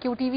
QTV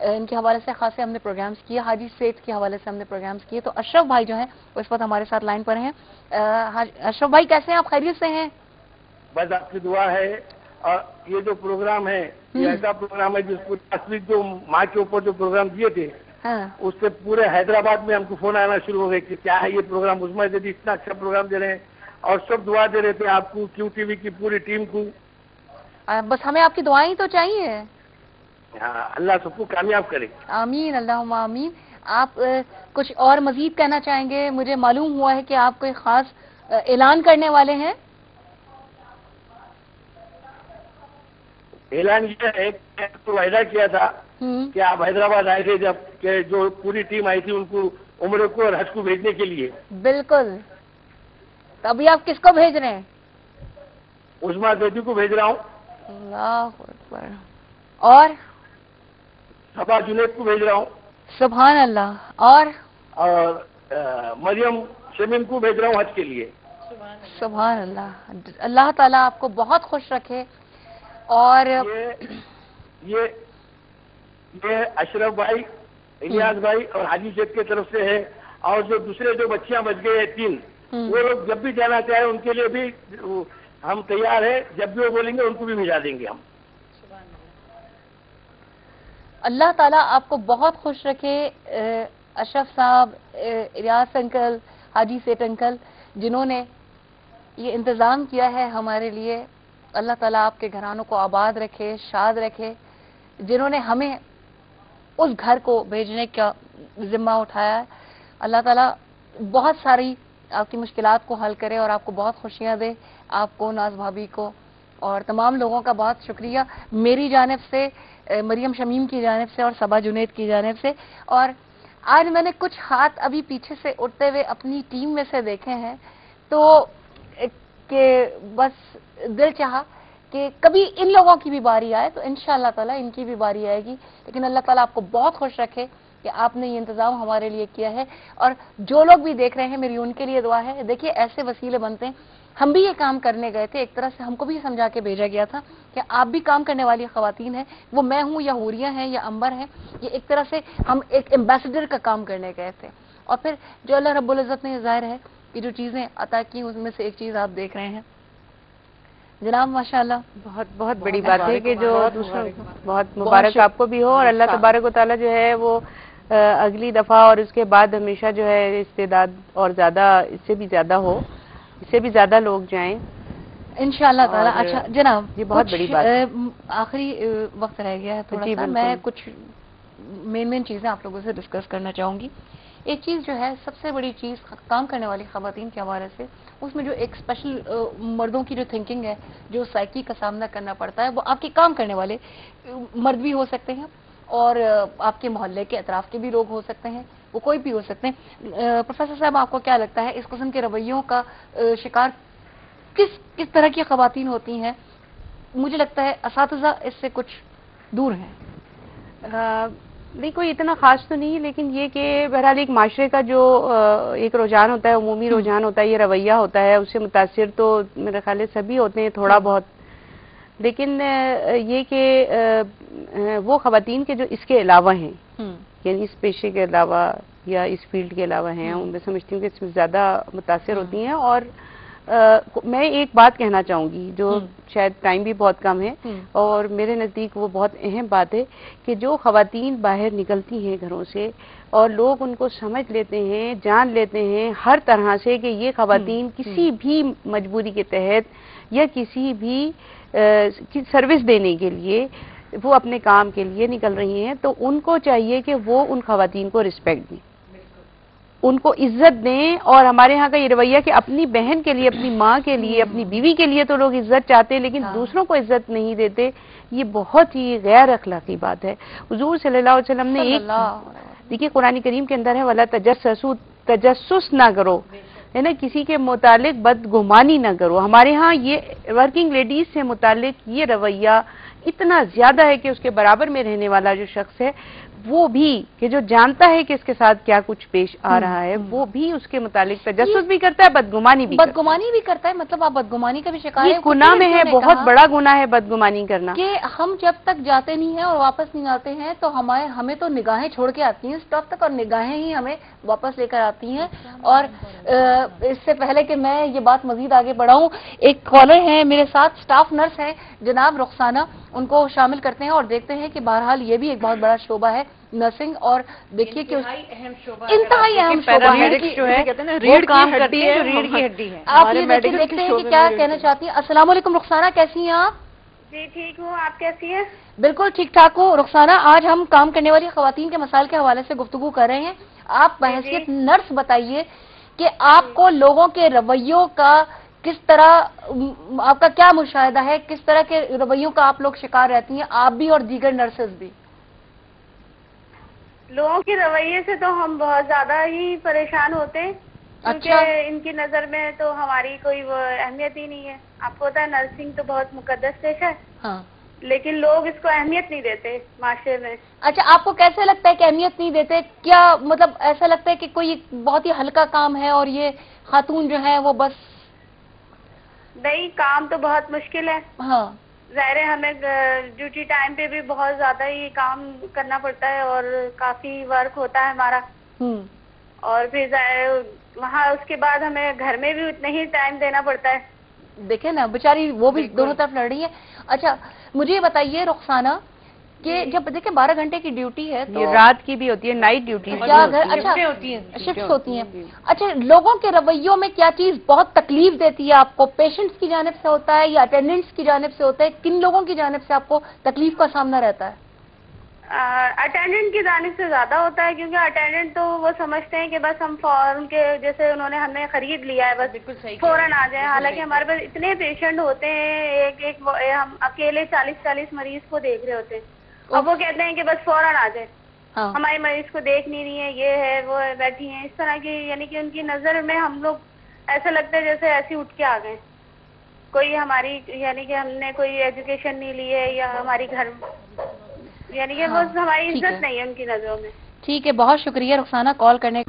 ان کے حوالے سے خاصے ہم نے پروگرامز کیے، حاجی سیٹھ کے حوالے سے ہم نے پروگرامز کیے. تو اشرف بھائی جو ہیں وہ اس وقت ہمارے ساتھ لائن پر ہیں. اشرف بھائی کیسے ہیں آپ؟ خیریت سے ہیں؟ بس آپ کی دعا ہے. اور یہ جو پروگرام ہے یہ ایسا پروگرام ہے جس کو تصویر جو ماں کے اوپر جو پروگرام دیے تھے اس سے پورے حیدرآباد میں ہم کو فون آنا شروع ہو گئے کہ کیا ہے یہ پروگرام. عثمان دیدی اتنا اچھا پروگرام دے رہے ہیں اور سب دعا دے رہے تھے آپ کو، کیو ٹی وی کی پوری ٹیم کو. بس ہمیں آپ کی دعائیں تو چاہیے. ہاں، اللہ سب کو کامیاب کرے. آمین، اللہم آمین. آپ کچھ اور مزید کہنا چاہیں گے؟ مجھے معلوم ہوا ہے کہ آپ کوئی خاص اعلان کرنے والے ہیں. اعلان یہ ہے کہ وعدہ کیا تھا کہ آپ حیدرآباد آئے تھے جب کہ جو پوری ٹیم آئی تھی ان کو عمرے کو اور حج کو بھیجنے کے لیے. بالکل. تو ابھی آپ کس کو بھیج رہے ہیں؟ عثمان دیدی کو بھیج رہا ہوں. اللہ اکبر. اور صبا جنید کو بھیج رہا ہوں. سبحان اللہ. اور مریم شمیم کو بھیج رہا ہوں حج کے لیے. سبحان اللہ. اللہ تعالیٰ آپ کو بہت خوش رکھے. اور یہ اشرف بھائی، الیاس بھائی اور حاجی سیٹھ کی طرف سے ہے. اور جو دوسرے جو بچیاں بچ گئے ہیں 3، وہ لوگ جب بھی جانا چاہیں ان کے لیے بھی ہم تیار ہیں. جب بھی وہ بولیں گے ان کو بھی بھیجا دیں گے ہم. اللہ تعالیٰ آپ کو بہت خوش رکھے. اشرف صاحب، الیاس انکل، حاجی سیٹھ انکل جنہوں نے یہ انتظام کیا ہے ہمارے لیے، اللہ تعالیٰ آپ کے گھرانوں کو آباد رکھے، شاد رکھے. جنہوں نے ہمیں اس گھر کو بھیجنے کا ذمہ اٹھایا ہے، اللہ تعالیٰ بہت ساری آپ کی مشکلات کو حل کرے اور آپ کو بہت خوشیاں دے. آپ کو، ناز بھابھی کو اور تمام لوگوں کا بہت شکریہ میری جانب سے، مریم شمیم کی جانب سے اور صبا جنید کی جانب سے. اور آج میں نے کچھ ہاتھ ابھی پیچھے سے اٹھتے ہوئے اپنی ٹیم میں سے دیکھے ہیں تو کہ بس دل چاہا کہ کبھی ان لوگوں کی بھی باری آئے تو انشاءاللہ تعالیٰ ان کی بھی باری آئے گی. لیکن اللہ تعالیٰ آپ کو بہت خوش رکھے کہ آپ نے یہ انتظام ہمارے لیے کیا ہے. اور جو لوگ بھی دیکھ رہے ہیں میری ان کے لیے دعا ہے. دیکھیے ایسے وسیلے بنتے ہیں. ہم بھی یہ کام کرنے گئے تھے، ایک طرح سے ہم کو بھی سمجھا کے بھیجا گیا تھا کہ آپ بھی کام کرنے والی خواتین ہیں، وہ میں ہوں یا حوریہ ہیں یا امبر ہیں. یہ ایک طرح سے ہم ایک ایمبیسڈر کا کام کرنے گئے تھے. اور پھر جو اللہ رب العزت نے ظاہر ہے کہ جو چیزیں عطا کی اس میں سے ایک چیز آپ دیکھ رہے ہیں جناب. ماشاءاللہ بہت بہت بڑی بات ہے کہ جو بہت مبارک آپ کو بھی ہو. اور اللہ تبارک و تعالیٰ جو ہے وہ اگلی دفعہ اور اس کے بعد ہمیشہ جو ہے استعداد اور زیادہ اس سے بھی زیادہ ہو، اس سے بھی زیادہ لوگ جائیں انشاءاللہ تعالیٰ. اچھا جناب، یہ بہت بڑی بات ہے. آخری وقت رہ گیا ہے تھوڑا سا، میں کچھ مین چیزیں آپ لوگوں سے ڈسکس کرنا چاہوں گی. ایک چیز جو ہے سب سے بڑی چیز کام کرنے والی خواتین کے حوالے سے، اس میں جو ایک اسپیشل مردوں کی جو تھنکنگ ہے، جو سائیکی کا سامنا کرنا پڑتا ہے، وہ آپ کے کام کرنے والے مرد بھی ہو سکتے ہیں اور آپ کے محلے کے اطراف کے بھی لوگ ہو سکتے ہیں، وہ کوئی بھی ہو سکتے ہیں. پروفیسر صاحب، آپ کو کیا لگتا ہے اس قسم کے رویوں کا شکار کس طرح کی خواتین ہوتی ہیں؟ مجھے لگتا ہے اساتذہ اس سے کچھ دور ہیں. نہیں، کوئی اتنا خاص تو نہیں، لیکن یہ کہ بہرحال ایک معاشرے کا جو ایک رجحان ہوتا ہے، عمومی رجحان ہوتا ہے، یہ رویہ ہوتا ہے، اس سے متاثر تو میرے خیال ہے سبھی ہوتے ہیں تھوڑا بہت. لیکن یہ کہ وہ خواتین کے جو اس کے علاوہ ہیں، یعنی اس پیشے کے علاوہ یا اس فیلڈ کے علاوہ ہیں، میں سمجھتی ہوں کہ اس میں زیادہ متاثر ہوتی ہیں. اور میں ایک بات کہنا چاہوں گی جو شاید ٹائم بھی بہت کم ہے اور میرے نزدیک وہ بہت اہم بات ہے کہ جو خواتین باہر نکلتی ہیں گھروں سے اور لوگ ان کو سمجھ لیتے ہیں، جان لیتے ہیں ہر طرح سے کہ یہ خواتین کسی بھی مجبوری کے تحت یا کسی بھی سروس دینے کے لیے وہ اپنے کام کے لیے نکل رہی ہیں، تو ان کو چاہیے کہ وہ ان خواتین کو رسپیکٹ دیں، ان کو عزت دیں. اور ہمارے ہاں کا یہ رویہ کہ اپنی بہن کے لیے، اپنی ماں کے لیے، اپنی بیوی کے لیے تو لوگ عزت چاہتے ہیں لیکن دوسروں کو عزت نہیں دیتے، یہ بہت ہی غیر اخلاقی بات ہے. حضور صلی اللہ علیہ وسلم نے ایک دیکھیے قرآن کریم کے اندر ہے وَلَا تَجَسَّسُوا، تجسس نہ کرو، ہے نا، کسی کے متعلق بدگمانی نہ کرو. ہمارے ہاں یہ ورکنگ لیڈیز سے متعلق یہ رویہ اتنا زیادہ ہے کہ اس کے برابر میں رہنے والا جو شخص ہے وہ بھی کہ جو جانتا ہے کہ اس کے ساتھ کیا کچھ پیش آ رہا ہے وہ بھی اس کے متعلق تجسس بھی کرتا ہے، بدگمانی بھی کرتا ہے. مطلب آپ بدگمانی کا بھی شکار ہیں. گناہ میں ہے، بہت بڑا گناہ ہے بدگمانی کرنا. کہ ہم جب تک جاتے نہیں ہیں اور واپس نہیں آتے ہیں تو ہمیں تو نگاہیں چھوڑ کے آتی ہیں اسٹاپ تک، اور نگاہیں ہی ہمیں واپس لے کر آتی ہیں. اور اس سے پہلے کہ میں یہ بات مزید آگے بڑھاؤں، ایک کالر ہیں میرے ساتھ، اسٹاف نرس ہیں جناب رخسانہ، ان کو شامل کرتے ہیں اور دیکھتے ہیں کہ بہرحال یہ بھی ایک بہت بڑا شعبہ ہے نرسنگ، اور دیکھیے کہ انتہائی اہم شعبہ ہے جو ہے ریڑھ کی ہڈی ہے. آپ یہ دیکھتے ہیں کہ کیا کہنا چاہتی ہیں. السلام علیکم رخسانہ، کیسی ہیں آپ؟ جی ٹھیک ہوں، آپ کیسی ہیں؟ بالکل ٹھیک ٹھاک ہوں رخسانہ. آج ہم کام کرنے والی خواتین کے مسائل کے حوالے سے گفتگو کر رہے ہیں. آپ بحیثیت نرس بتائیے کہ آپ کو لوگوں کے رویوں کا کس طرح، آپ کا کیا مشاہدہ ہے، کس طرح کے رویوں کا آپ لوگ شکار رہتی ہیں، آپ بھی اور دیگر نرسز بھی؟ لوگوں کے رویے سے تو ہم بہت زیادہ ہی پریشان ہوتے ہیں، کیونکہ ان کی نظر میں تو ہماری کوئی وہ اہمیت ہی نہیں ہے. آپ کو پتا ہے نرسنگ تو بہت مقدس پیشہ ہے، لیکن لوگ اس کو اہمیت نہیں دیتے معاشرے میں. اچھا، آپ کو کیسے لگتا ہے کہ اہمیت نہیں دیتے؟ کیا مطلب ایسا لگتا ہے کہ کوئی بہت ہی ہلکا کام ہے اور یہ خاتون جو ہے وہ بس؟ نہیں، کام تو بہت مشکل ہے. ہاں ظاہر ہے، ہمیں ڈیوٹی ٹائم پہ بھی بہت زیادہ ہی کام کرنا پڑتا ہے اور کافی ورک ہوتا ہے ہمارا. اور پھر وہاں اس کے بعد ہمیں گھر میں بھی اتنا ہی ٹائم دینا پڑتا ہے. دیکھیں نا بیچاری وہ بھی دونوں طرف لڑ رہی ہے. اچھا مجھے یہ بتائیے رخسانہ کہ جب دیکھیں 12 گھنٹے کی ڈیوٹی ہے تو رات کی بھی ہوتی ہے، نائٹ ڈیوٹی شفٹس ہوتی ہیں. اچھا، لوگوں کے رویوں میں کیا چیز بہت تکلیف دیتی ہے آپ کو؟ پیشنٹس کی جانب سے ہوتا ہے یا اٹینڈنٹس کی جانب سے ہوتا ہے؟ کن لوگوں کی جانب سے آپ کو تکلیف کا سامنا رہتا ہے؟ اٹینڈنٹ کی جانب سے زیادہ ہوتا ہے، کیونکہ اٹینڈنٹ تو وہ سمجھتے ہیں کہ بس ہم فوراً کے جیسے انہوں نے ہمیں خرید لیا ہے بس فوراً آ جائیں. حالانکہ ہمارے پاس اتنے پیشنٹ ہوتے ہیں، ایک ہم اکیلے 40 مریض کو دیکھ رہے ہوتے ہیں، اب وہ کہتے ہیں کہ بس فوراً آ جائیں، ہمارے مریض کو دیکھ نہیں رہی ہے، یہ ہے وہ ہے، بیٹھی ہیں. اس طرح کی یعنی کہ ان کی نظر میں ہم لوگ ایسا لگتا ہے جیسے ایسے اٹھ کے آ گئے، کوئی ہماری یعنی کہ ہم نے کوئی ایجوکیشن نہیں لی ہے یا ہماری گھر یعنی کہ وہ ہماری عزت نہیں ہے ان کی نظروں میں. ٹھیک ہے، بہت شکریہ رخسانہ کال کرنے